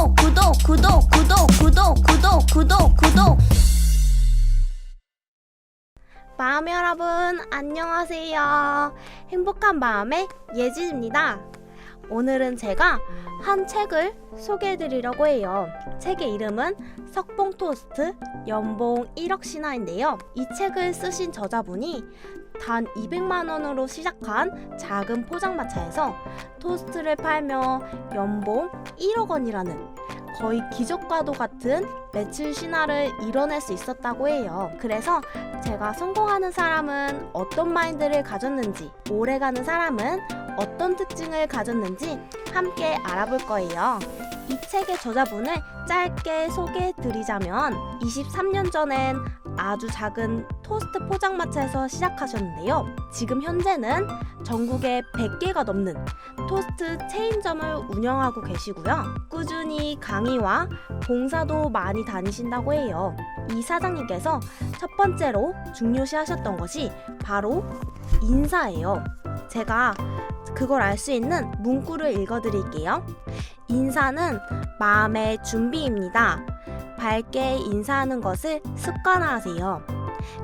구독. 마음 여러분 안녕하세요. 행복한 마음의 예진입니다. 오늘은 제가 한 책을 소개해드리려고 해요. 책의 이름은 석봉토스트 연봉 1억 신화인데요. 이 책을 쓰신 저자분이 단 200만원으로 시작한 작은 포장마차에서 토스트를 팔며 연봉 1억 원이라는 거의 기적과도 같은 매출 신화를 이뤄낼 수 있었다고 해요. 그래서 제가 성공하는 사람은 어떤 마인드를 가졌는지, 오래가는 사람은 어떤 특징을 가졌는지 함께 알아볼 거예요. 이 책의 저자분을 짧게 소개해드리자면 23년 전엔 아주 작은 토스트 포장마차에서 시작하셨는데요. 지금 현재는 전국에 100개가 넘는 토스트 체인점을 운영하고 계시고요. 꾸준히 강의와 봉사도 많이 다니신다고 해요. 이 사장님께서 첫 번째로 중요시하셨던 것이 바로 인사예요. 제가 그걸 알 수 있는 문구를 읽어드릴게요. 인사는 마음의 준비입니다. 밝게 인사하는 것을 습관화하세요.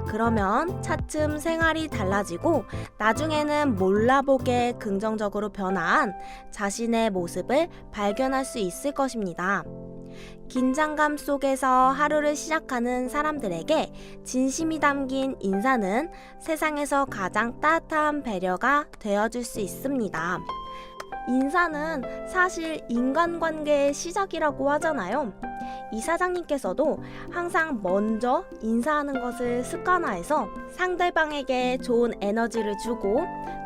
그러면 차츰 생활이 달라지고 나중에는 몰라보게 긍정적으로 변화한 자신의 모습을 발견할 수 있을 것입니다. 긴장감 속에서 하루를 시작하는 사람들에게 진심이 담긴 인사는 세상에서 가장 따뜻한 배려가 되어줄 수 있습니다. 인사는 사실 인간관계의 시작이라고 하잖아요. 이 사장님께서도 항상 먼저 인사하는 것을 습관화해서 상대방에게 좋은 에너지를 주고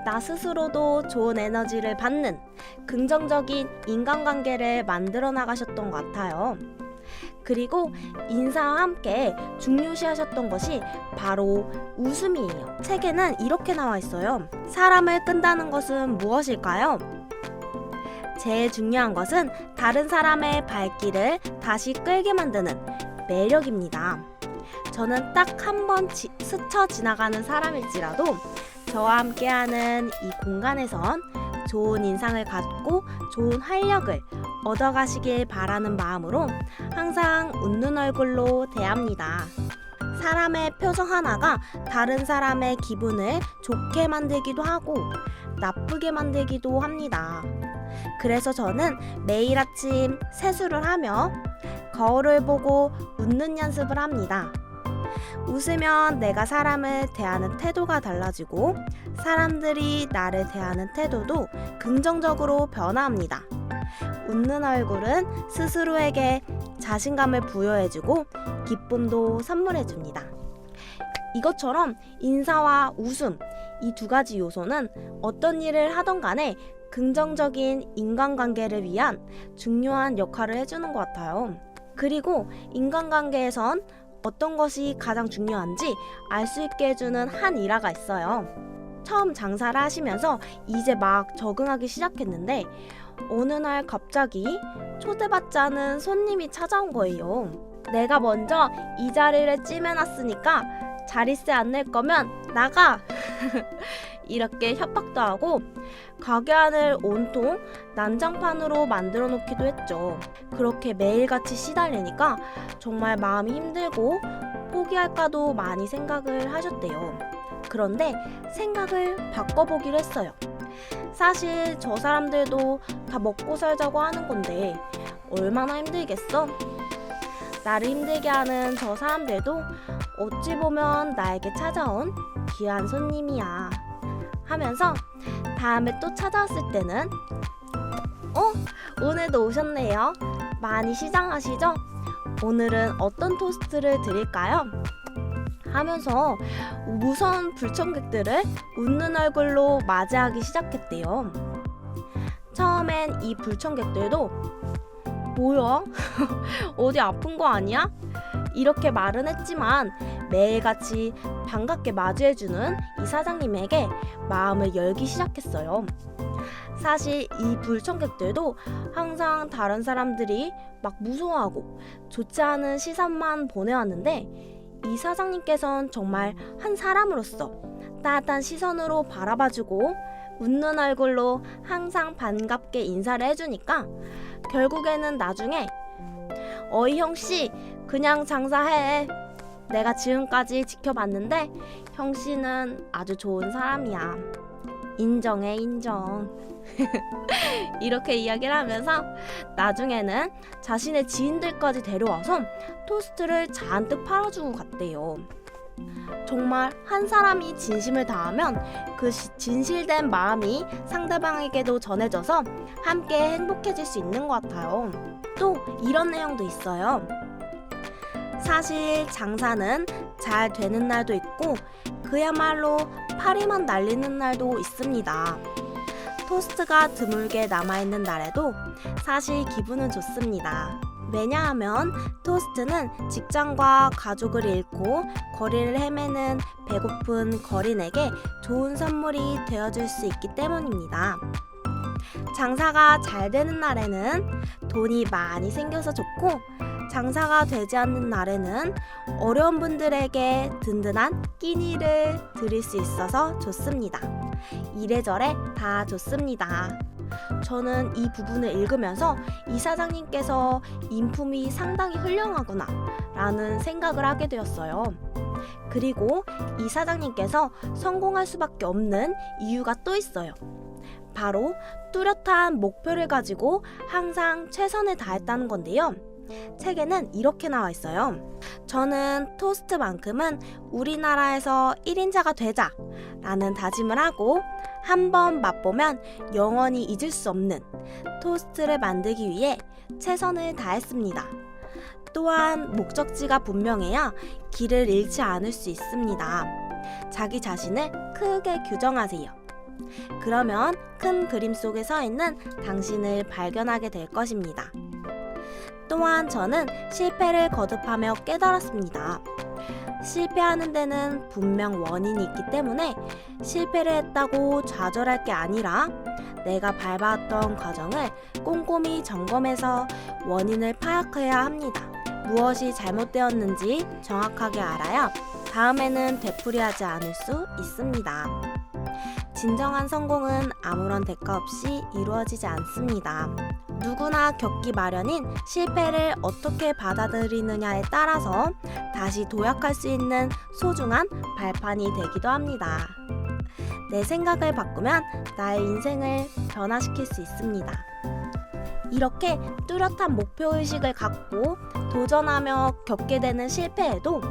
나 스스로도 좋은 에너지를 받는 긍정적인 인간관계를 만들어 나가셨던 것 같아요. 그리고 인사와 함께 중요시하셨던 것이 바로 웃음이에요. 책에는 이렇게 나와 있어요. 사람을 끈다는 것은 무엇일까요? 제일 중요한 것은 다른 사람의 발길을 다시 끌게 만드는 매력입니다. 저는 딱 한 번 스쳐 지나가는 사람일지라도 저와 함께하는 이 공간에선 좋은 인상을 갖고 좋은 활력을 얻어가시길 바라는 마음으로 항상 웃는 얼굴로 대합니다. 사람의 표정 하나가 다른 사람의 기분을 좋게 만들기도 하고 나쁘게 만들기도 합니다. 그래서 저는 매일 아침 세수를 하며 거울을 보고 웃는 연습을 합니다. 웃으면 내가 사람을 대하는 태도가 달라지고 사람들이 나를 대하는 태도도 긍정적으로 변화합니다. 웃는 얼굴은 스스로에게 자신감을 부여해주고 기쁨도 선물해줍니다. 이것처럼 인사와 웃음, 이 두 가지 요소는 어떤 일을 하던 간에 긍정적인 인간관계를 위한 중요한 역할을 해주는 것 같아요. 그리고 인간관계에선 어떤 것이 가장 중요한지 알 수 있게 해주는 한 일화가 있어요. 처음 장사를 하시면서 이제 막 적응하기 시작했는데 어느 날 갑자기 초대받지 않은 손님이 찾아온 거예요. 내가 먼저 이 자리를 찜해놨으니까 자릿세 안 낼 거면 나가! 이렇게 협박도 하고 가게 안을 온통 난장판으로 만들어 놓기도 했죠. 그렇게 매일같이 시달리니까 정말 마음이 힘들고 포기할까도 많이 생각을 하셨대요. 그런데 생각을 바꿔보기로 했어요. 사실 저 사람들도 다 먹고 살자고 하는 건데 얼마나 힘들겠어? 나를 힘들게 하는 저 사람들도 어찌 보면 나에게 찾아온 귀한 손님이야 하면서 다음에 또 찾아왔을 때는 오늘도 오셨네요. 많이 시장하시죠? 오늘은 어떤 토스트를 드릴까요? 하면서 무서운 불청객들을 웃는 얼굴로 맞이하기 시작했대요. 처음엔 이 불청객들도 뭐야? 어디 아픈 거 아니야? 이렇게 말은 했지만 매일같이 반갑게 맞이해주는 이 사장님에게 마음을 열기 시작했어요. 사실 이 불청객들도 항상 다른 사람들이 막 무서워하고 좋지 않은 시선만 보내왔는데 이 사장님께서는 정말 한 사람으로서 따뜻한 시선으로 바라봐주고 웃는 얼굴로 항상 반갑게 인사를 해주니까 결국에는 나중에 어이 형씨 그냥 장사해. 내가 지금까지 지켜봤는데 형씨는 아주 좋은 사람이야. 인정해 인정. 이렇게 이야기를 하면서 나중에는 자신의 지인들까지 데려와서 토스트를 잔뜩 팔아주고 갔대요. 정말 한 사람이 진심을 다하면 그 진실된 마음이 상대방에게도 전해져서 함께 행복해질 수 있는 것 같아요. 또 이런 내용도 있어요. 사실 장사는 잘 되는 날도 있고 그야말로 파리만 날리는 날도 있습니다. 토스트가 드물게 남아있는 날에도 사실 기분은 좋습니다. 왜냐하면 토스트는 직장과 가족을 잃고 거리를 헤매는 배고픈 거린에게 좋은 선물이 되어줄 수 있기 때문입니다. 장사가 잘 되는 날에는 돈이 많이 생겨서 좋고 장사가 되지 않는 날에는 어려운 분들에게 든든한 끼니를 드릴 수 있어서 좋습니다. 이래저래 다 좋습니다. 저는 이 부분을 읽으면서 이사장님께서 인품이 상당히 훌륭하구나 라는 생각을 하게 되었어요. 그리고 이사장님께서 성공할 수밖에 없는 이유가 또 있어요. 바로 뚜렷한 목표를 가지고 항상 최선을 다했다는 건데요. 책에는 이렇게 나와 있어요. 저는 토스트만큼은 우리나라에서 1인자가 되자 라는 다짐을 하고 한번 맛보면 영원히 잊을 수 없는 토스트를 만들기 위해 최선을 다했습니다. 또한 목적지가 분명해야 길을 잃지 않을 수 있습니다. 자기 자신을 크게 규정하세요. 그러면 큰 그림 속에 서 있는 당신을 발견하게 될 것입니다. 또한 저는 실패를 거듭하며 깨달았습니다. 실패하는 데는 분명 원인이 있기 때문에 실패를 했다고 좌절할 게 아니라 내가 밟아왔던 과정을 꼼꼼히 점검해서 원인을 파악해야 합니다. 무엇이 잘못되었는지 정확하게 알아야 다음에는 되풀이하지 않을 수 있습니다. 진정한 성공은 아무런 대가 없이 이루어지지 않습니다. 누구나 겪기 마련인 실패를 어떻게 받아들이느냐에 따라서 다시 도약할 수 있는 소중한 발판이 되기도 합니다. 내 생각을 바꾸면 나의 인생을 변화시킬 수 있습니다. 이렇게 뚜렷한 목표의식을 갖고 도전하며 겪게 되는 실패에도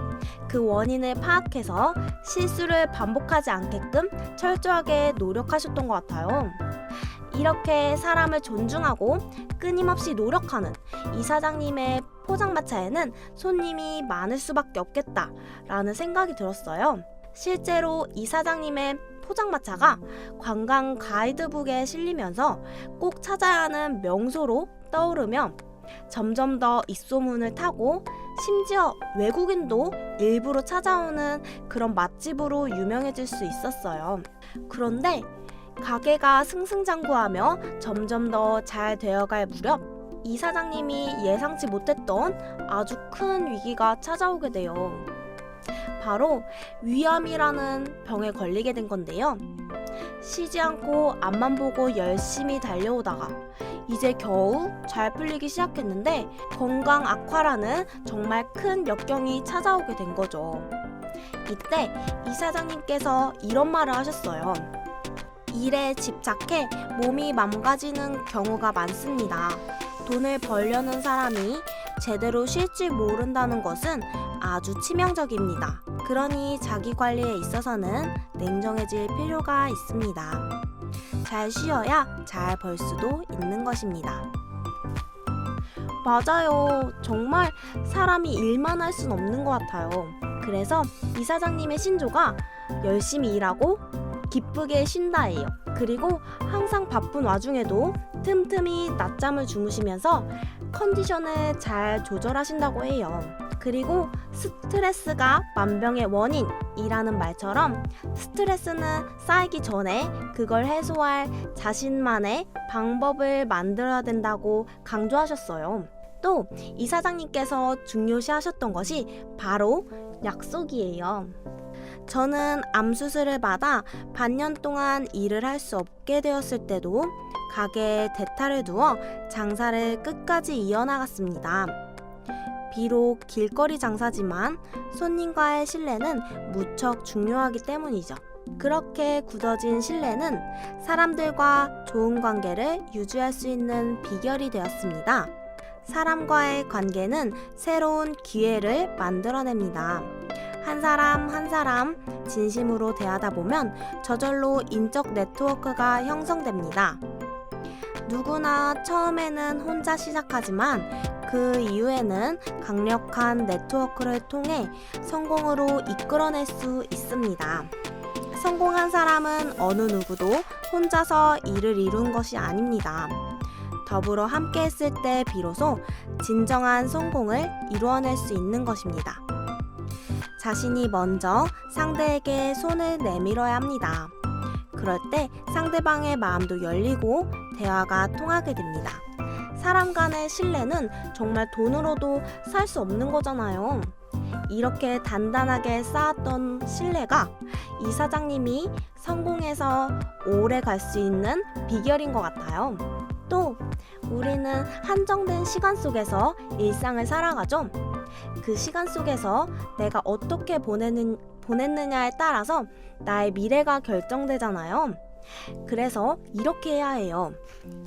그 원인을 파악해서 실수를 반복하지 않게끔 철저하게 노력하셨던 것 같아요. 이렇게 사람을 존중하고 끊임없이 노력하는 이사장님의 포장마차에는 손님이 많을 수밖에 없겠다라는 생각이 들었어요. 실제로 이사장님의 포장마차가 관광 가이드북에 실리면서 꼭 찾아야 하는 명소로 떠오르며 점점 더 입소문을 타고 심지어 외국인도 일부러 찾아오는 그런 맛집으로 유명해질 수 있었어요. 그런데 가게가 승승장구하며 점점 더 잘 되어갈 무렵 이사장님이 예상치 못했던 아주 큰 위기가 찾아오게 돼요. 바로 위암이라는 병에 걸리게 된 건데요. 쉬지 않고 앞만 보고 열심히 달려오다가 이제 겨우 잘 풀리기 시작했는데 건강 악화라는 정말 큰 역경이 찾아오게 된 거죠. 이때 이사장님께서 이런 말을 하셨어요. 일에 집착해 몸이 망가지는 경우가 많습니다. 돈을 벌려는 사람이 제대로 쉴 줄 모른다는 것은 아주 치명적입니다. 그러니 자기 관리에 있어서는 냉정해질 필요가 있습니다. 잘 쉬어야 잘 벌 수도 있는 것입니다. 맞아요. 정말 사람이 일만 할 순 없는 것 같아요. 그래서 이사장님의 신조가 열심히 일하고 기쁘게 쉰다예요. 그리고 항상 바쁜 와중에도 틈틈이 낮잠을 주무시면서 컨디션을 잘 조절하신다고 해요. 그리고 스트레스가 만병의 원인이라는 말처럼 스트레스는 쌓이기 전에 그걸 해소할 자신만의 방법을 만들어야 된다고 강조하셨어요. 또 이사장님께서 중요시하셨던 것이 바로 약속이에요. 저는 암 수술을 받아 반년 동안 일을 할 수 없게 되었을 때도 가게에 대타를 두어 장사를 끝까지 이어나갔습니다. 비록 길거리 장사지만 손님과의 신뢰는 무척 중요하기 때문이죠. 그렇게 굳어진 신뢰는 사람들과 좋은 관계를 유지할 수 있는 비결이 되었습니다. 사람과의 관계는 새로운 기회를 만들어냅니다. 한 사람 한 사람 진심으로 대하다 보면 저절로 인적 네트워크가 형성됩니다. 누구나 처음에는 혼자 시작하지만 그 이후에는 강력한 네트워크를 통해 성공으로 이끌어낼 수 있습니다. 성공한 사람은 어느 누구도 혼자서 일을 이룬 것이 아닙니다. 더불어 함께 했을 때 비로소 진정한 성공을 이루어낼 수 있는 것입니다. 자신이 먼저 상대에게 손을 내밀어야 합니다. 그럴 때 상대방의 마음도 열리고 대화가 통하게 됩니다. 사람 간의 신뢰는 정말 돈으로도 살 수 없는 거잖아요. 이렇게 단단하게 쌓았던 신뢰가 이 사장님이 성공해서 오래 갈 수 있는 비결인 것 같아요. 또 우리는 한정된 시간 속에서 일상을 살아가죠. 그 시간 속에서 내가 어떻게 보냈느냐에 따라서 나의 미래가 결정되잖아요. 그래서 이렇게 해야 해요.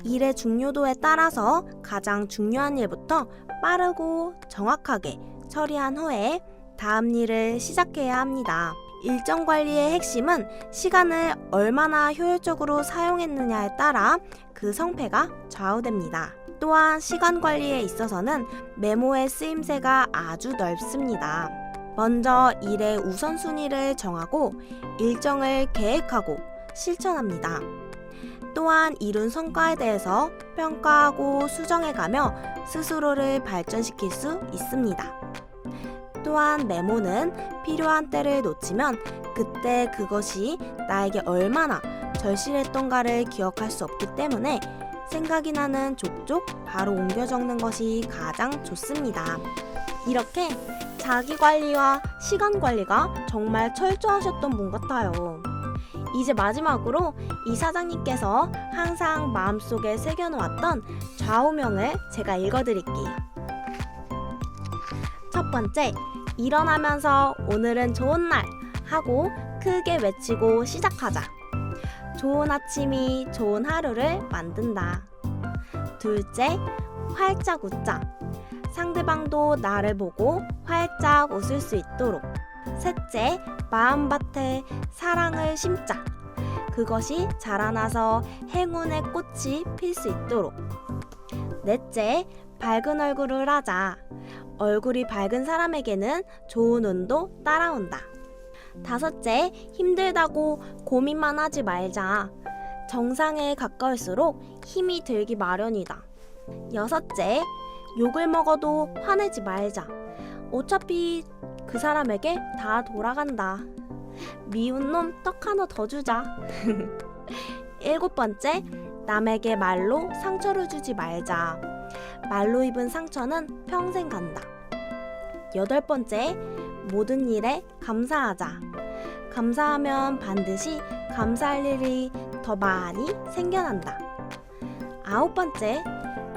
일의 중요도에 따라서 가장 중요한 일부터 빠르고 정확하게 처리한 후에 다음 일을 시작해야 합니다. 일정 관리의 핵심은 시간을 얼마나 효율적으로 사용했느냐에 따라 그 성패가 좌우됩니다. 또한 시간 관리에 있어서는 메모의 쓰임새가 아주 넓습니다. 먼저 일의 우선순위를 정하고 일정을 계획하고 실천합니다. 또한 이룬 성과에 대해서 평가하고 수정해가며 스스로를 발전시킬 수 있습니다. 또한 메모는 필요한 때를 놓치면 그때 그것이 나에게 얼마나 절실했던가를 기억할 수 없기 때문에 생각이 나는 족족 바로 옮겨 적는 것이 가장 좋습니다. 이렇게 자기 관리와 시간 관리가 정말 철저하셨던 분 같아요. 이제 마지막으로 이 사장님께서 항상 마음속에 새겨놓았던 좌우명을 제가 읽어드릴게요. 첫 번째, 일어나면서 오늘은 좋은 날 하고 크게 외치고 시작하자. 좋은 아침이 좋은 하루를 만든다. 둘째, 활짝 웃자. 상대방도 나를 보고 활짝 웃을 수 있도록. 셋째, 마음밭에 사랑을 심자. 그것이 자라나서 행운의 꽃이 필 수 있도록. 넷째, 밝은 얼굴을 하자. 얼굴이 밝은 사람에게는 좋은 운도 따라온다. 다섯째, 힘들다고 고민만 하지 말자. 정상에 가까울수록 힘이 들기 마련이다. 여섯째, 욕을 먹어도 화내지 말자. 어차피 그 사람에게 다 돌아간다. 미운 놈 떡 하나 더 주자. 일곱 번째, 남에게 말로 상처를 주지 말자. 말로 입은 상처는 평생 간다. 여덟 번째, 모든 일에 감사하자. 감사하면 반드시 감사할 일이 더 많이 생겨난다. 아홉 번째,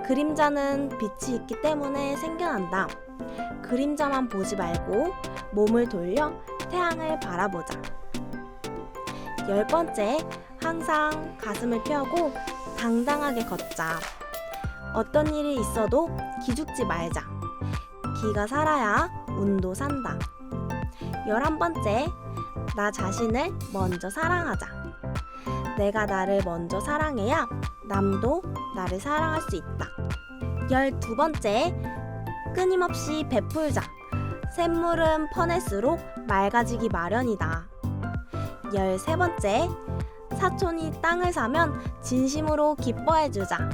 그림자는 빛이 있기 때문에 생겨난다. 그림자만 보지 말고 몸을 돌려 태양을 바라보자. 열 번째, 항상 가슴을 펴고 당당하게 걷자. 어떤 일이 있어도 기죽지 말자. 기가 살아야 운도 산다. 11번째, 나 자신을 먼저 사랑하자. 내가 나를 먼저 사랑해야 남도 나를 사랑할 수 있다. 12번째, 끊임없이 베풀자. 샘물은 퍼낼수록 맑아지기 마련이다. 13번째, 사촌이 땅을 사면 진심으로 기뻐해주자.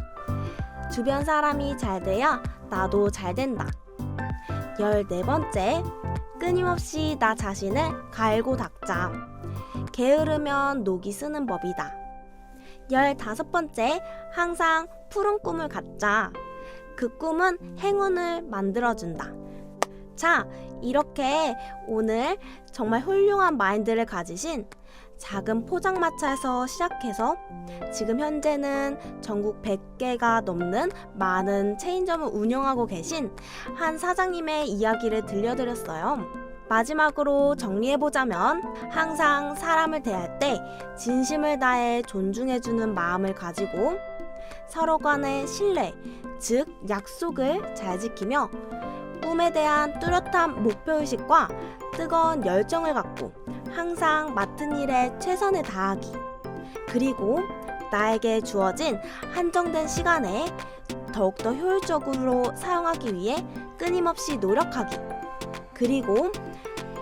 주변 사람이 잘 돼야 나도 잘 된다. 14번째, 끊임없이 나 자신을 갈고 닦자. 게으르면 녹이 쓰는 법이다. 15번째, 항상 푸른 꿈을 갖자. 그 꿈은 행운을 만들어준다. 자, 이렇게 오늘 정말 훌륭한 마인드를 가지신 작은 포장마차에서 시작해서 지금 현재는 전국 100개가 넘는 많은 체인점을 운영하고 계신 한 사장님의 이야기를 들려드렸어요. 마지막으로 정리해보자면 항상 사람을 대할 때 진심을 다해 존중해주는 마음을 가지고 서로 간의 신뢰, 즉 약속을 잘 지키며 꿈에 대한 뚜렷한 목표의식과 뜨거운 열정을 갖고 항상 맡은 일에 최선을 다하기, 그리고 나에게 주어진 한정된 시간에 더욱더 효율적으로 사용하기 위해 끊임없이 노력하기, 그리고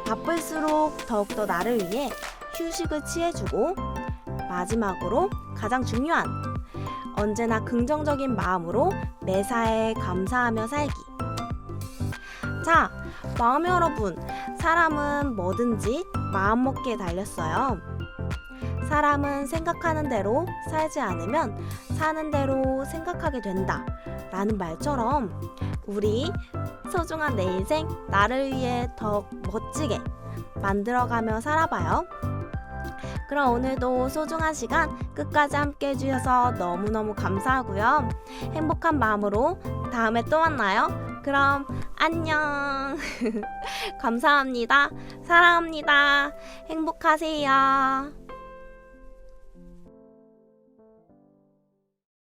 바쁠수록 더욱더 나를 위해 휴식을 취해주고, 마지막으로 가장 중요한 언제나 긍정적인 마음으로 매사에 감사하며 살기. 자, 마음 여러분, 사람은 뭐든지 마음먹기에 달렸어요. 사람은 생각하는 대로 살지 않으면 사는 대로 생각하게 된다 라는 말처럼 우리 소중한 내 인생 나를 위해 더 멋지게 만들어가며 살아봐요. 그럼 오늘도 소중한 시간 끝까지 함께 해주셔서 너무너무 감사하고요. 행복한 마음으로 다음에 또 만나요. 그럼 안녕. 감사합니다. 사랑합니다. 행복하세요.